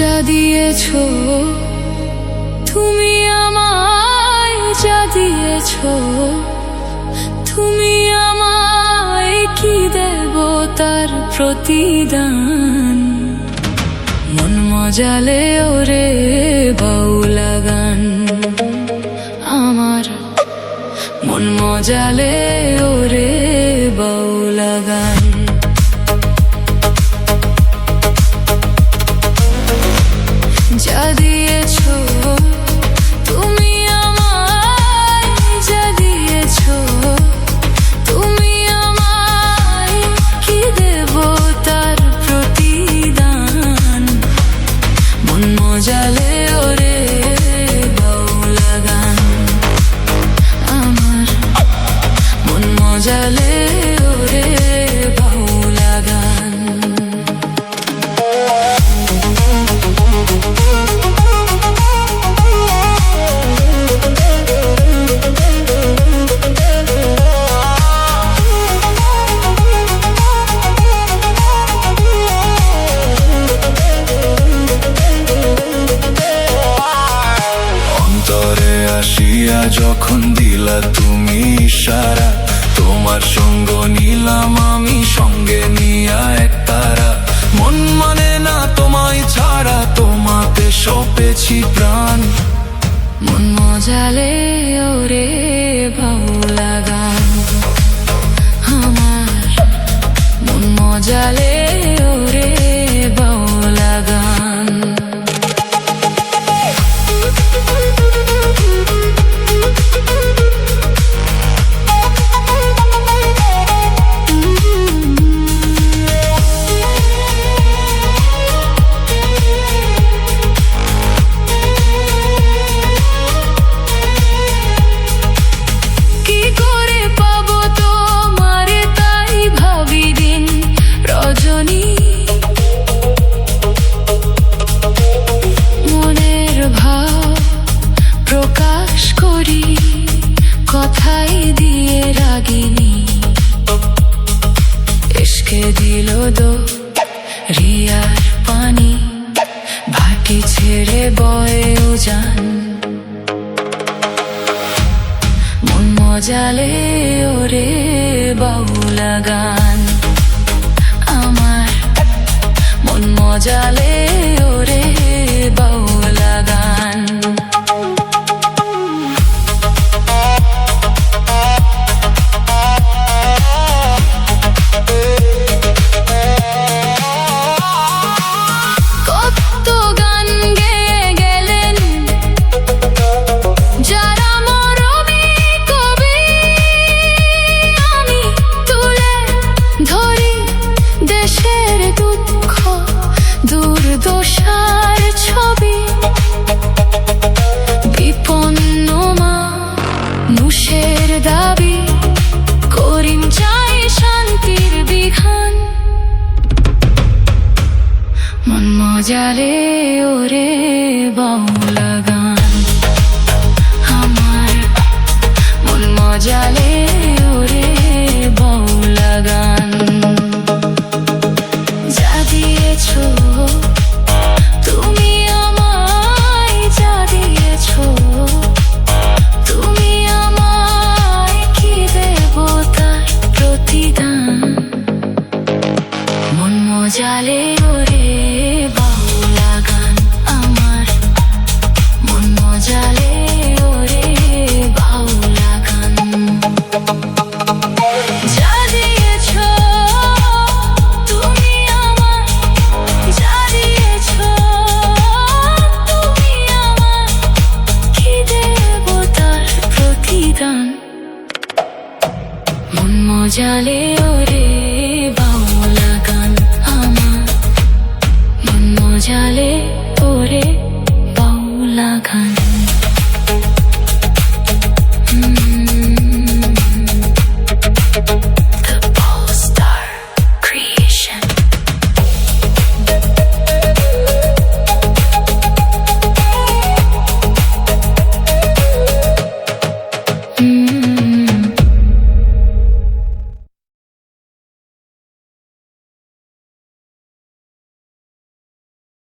যা দিয়েছো তুমি আমায়, যা দিয়েছো তুমি আমায়, কি দেব তার প্রতিদান। মন মজালে ওরে বাউলা গান, আমার মন মজালে ওরে বাউলা গান। যা দিয়েছো তুমি আমায়, যা দিয়েছো তুমি আমায়, কি দেব তার প্রতিদান। মন মজালে ওরে বাউলা গান, আমার মন মজালে ওরে বাউলা গান। অন্তরে আসিয়া যখন দিলা তুমি ইশারা, তোমার সঙ্গ নিলাম আমি সঙ্গে নিয়া এক তারা। মন মানে না তোমায় ছাড়া, তোমাকে সঁপেছি প্রাণ। মন মজালে ওরে বাউলা গান, আমার মন মজালে ওরে বাউলা গান। কথাই দিয়ে রাগিনী ইশকে দিল দো রিয়ার পানি, ভাটি ছেড়ে বয়ে উজান। মন মজালে ওরে বাউলা গান, আমার মন মজালে ওরে বাউলা গান। দুর্দশার ছবি বিপন্ন মানুষের দাবি, করিম চাই শান্তির বিধান। মন মজালে ওরে বাউলা গান, আমার মন মজালে ওরে বাউলা গান। যা দিয়েছো তুমি আমায়, যা দিয়েছো তুমি আমায়, কি দেব তার প্রতিদান। মন মজালে